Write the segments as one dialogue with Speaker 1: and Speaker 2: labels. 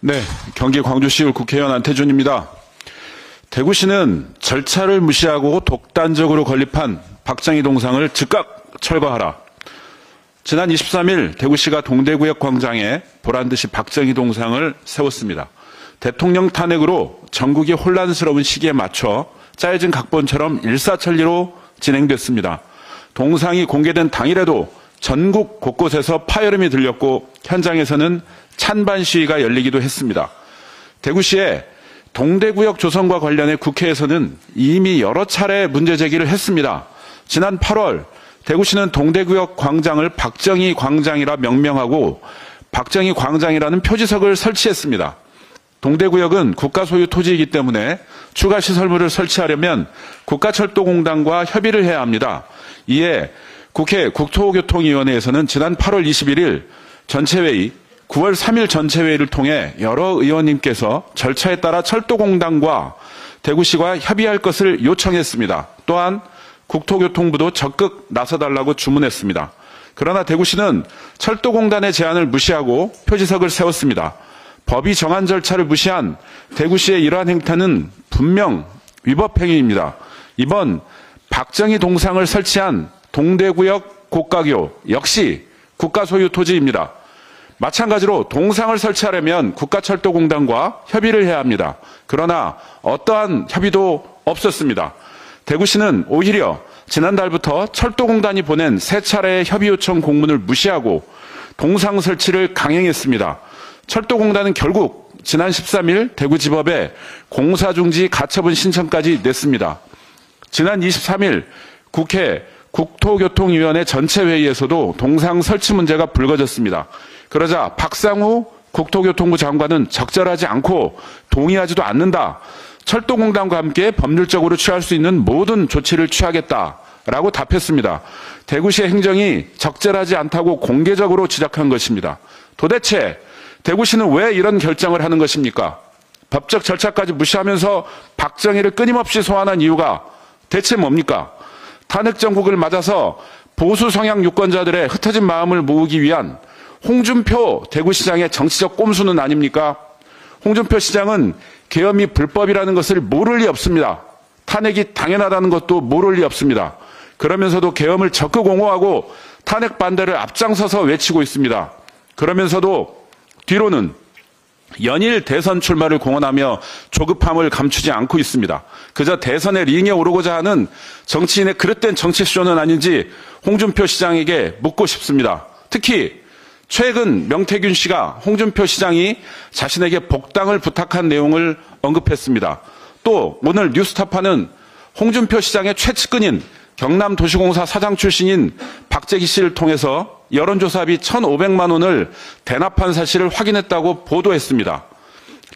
Speaker 1: 네, 경기 광주시 국회의원 안태준입니다. 대구시는 절차를 무시하고 독단적으로 건립한 박정희 동상을 즉각 철거하라. 지난 23일 대구시가 동대구역 광장에 보란듯이 박정희 동상을 세웠습니다. 대통령 탄핵으로 전국이 혼란스러운 시기에 맞춰 짜여진 각본처럼 일사천리로 진행됐습니다. 동상이 공개된 당일에도 전국 곳곳에서 파열음이 들렸고 현장에서는 찬반 시위가 열리기도 했습니다. 대구시의 동대구역 조성과 관련해 국회에서는 이미 여러 차례 문제 제기를 했습니다. 지난 8월 대구시는 동대구역 광장을 박정희 광장이라 명명하고 박정희 광장이라는 표지석을 설치했습니다. 동대구역은 국가 소유 토지이기 때문에 추가 시설물을 설치하려면 국가철도공단과 협의를 해야 합니다. 이에 국회 국토교통위원회에서는 지난 8월 21일 전체회의, 9월 3일 전체회의를 통해 여러 의원님께서 절차에 따라 철도공단과 대구시가 협의할 것을 요청했습니다. 또한 국토교통부도 적극 나서달라고 주문했습니다. 그러나 대구시는 철도공단의 제안을 무시하고 표지석을 세웠습니다. 법이 정한 절차를 무시한 대구시의 이러한 행태는 분명 위법 행위입니다. 이번 박정희 동상을 설치한 동대구역 고가교 역시 국가 소유 토지입니다. 마찬가지로 동상을 설치하려면 국가철도공단과 협의를 해야 합니다. 그러나 어떠한 협의도 없었습니다. 대구시는 오히려 지난달부터 철도공단이 보낸 세 차례의 협의 요청 공문을 무시하고 동상 설치를 강행했습니다. 철도공단은 결국 지난 13일 대구지법에 공사중지 가처분 신청까지 냈습니다. 지난 23일 국회 국토교통위원회 전체회의에서도 동상 설치 문제가 불거졌습니다. 그러자 박상우 국토교통부 장관은 적절하지 않고 동의하지도 않는다. 철도공단과 함께 법률적으로 취할 수 있는 모든 조치를 취하겠다라고 답했습니다. 대구시의 행정이 적절하지 않다고 공개적으로 지적한 것입니다. 도대체 대구시는 왜 이런 결정을 하는 것입니까? 법적 절차까지 무시하면서 박정희를 끊임없이 소환한 이유가 대체 뭡니까? 탄핵 정국을 맞아서 보수 성향 유권자들의 흩어진 마음을 모으기 위한 홍준표 대구시장의 정치적 꼼수는 아닙니까? 홍준표 시장은 계엄이 불법이라는 것을 모를 리 없습니다. 탄핵이 당연하다는 것도 모를 리 없습니다. 그러면서도 계엄을 적극 옹호하고 탄핵 반대를 앞장서서 외치고 있습니다. 그러면서도 뒤로는 연일 대선 출마를 공언하며 조급함을 감추지 않고 있습니다. 그저 대선의 링에 오르고자 하는 정치인의 그릇된 정치쇼는 아닌지 홍준표 시장에게 묻고 싶습니다. 특히 최근 명태균 씨가 홍준표 시장이 자신에게 복당을 부탁한 내용을 언급했습니다. 또 오늘 뉴스타파는 홍준표 시장의 최측근인 경남도시공사 사장 출신인 박재기 씨를 통해서 여론조사비 1,500만 원을 대납한 사실을 확인했다고 보도했습니다.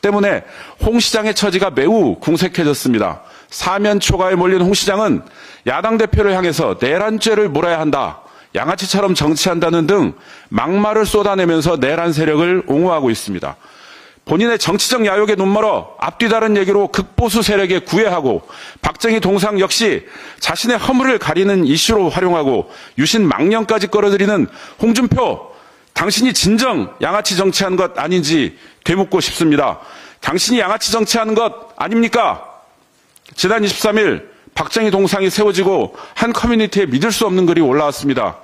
Speaker 1: 때문에 홍 시장의 처지가 매우 궁색해졌습니다. 사면 초과에 몰린 홍 시장은 야당 대표를 향해서 내란죄를 물어야 한다, 양아치처럼 정치한다는 등 막말을 쏟아내면서 내란 세력을 옹호하고 있습니다. 본인의 정치적 야욕에 눈멀어 앞뒤 다른 얘기로 극보수 세력에 구애하고 박정희 동상 역시 자신의 허물을 가리는 이슈로 활용하고 유신 망령까지 끌어들이는 홍준표, 당신이 진정 양아치 정치한 것 아닌지 되묻고 싶습니다. 당신이 양아치 정치하는 것 아닙니까? 지난 23일 박정희 동상이 세워지고 한 커뮤니티에 믿을 수 없는 글이 올라왔습니다.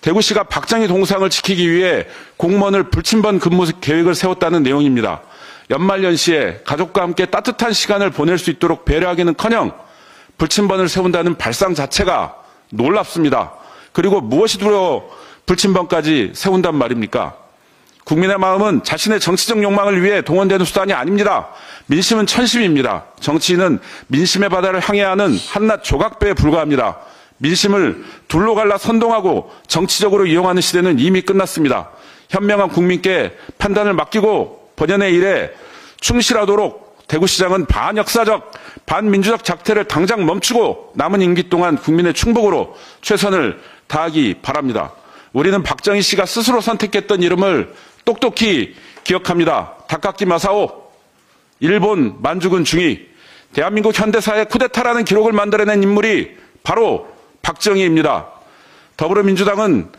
Speaker 1: 대구시가 박정희 동상을 지키기 위해 공무원을 불침번 근무 계획을 세웠다는 내용입니다. 연말연시에 가족과 함께 따뜻한 시간을 보낼 수 있도록 배려하기는커녕 불침번을 세운다는 발상 자체가 놀랍습니다. 그리고 무엇이 두려워 불침번까지 세운단 말입니까? 국민의 마음은 자신의 정치적 욕망을 위해 동원되는 수단이 아닙니다. 민심은 천심입니다. 정치인은 민심의 바다를 향해야 하는 한낱 조각배에 불과합니다. 민심을 둘로 갈라 선동하고 정치적으로 이용하는 시대는 이미 끝났습니다. 현명한 국민께 판단을 맡기고 본연의 일에 충실하도록 대구시장은 반역사적, 반민주적 작태를 당장 멈추고 남은 임기 동안 국민의 충복으로 최선을 다하기 바랍니다. 우리는 박정희 씨가 스스로 선택했던 이름을 똑똑히 기억합니다. 다카키 마사오, 일본 만주군 중위, 대한민국 현대사의 쿠데타라는 기록을 만들어낸 인물이 바로 박정희입니다. 더불어민주당은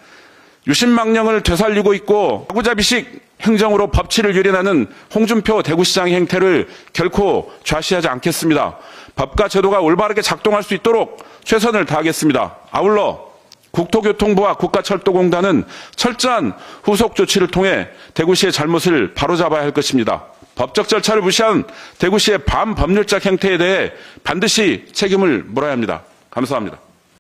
Speaker 1: 유신망령을 되살리고 있고 아구잡이식 행정으로 법치를 유린하는 홍준표 대구시장의 행태를 결코 좌시하지 않겠습니다. 법과 제도가 올바르게 작동할 수 있도록 최선을 다하겠습니다. 아울러 국토교통부와 국가철도공단은 철저한 후속 조치를 통해 대구시의 잘못을 바로잡아야 할 것입니다. 법적 절차를 무시한 대구시의 반법률적 행태에 대해 반드시 책임을 물어야 합니다. 감사합니다.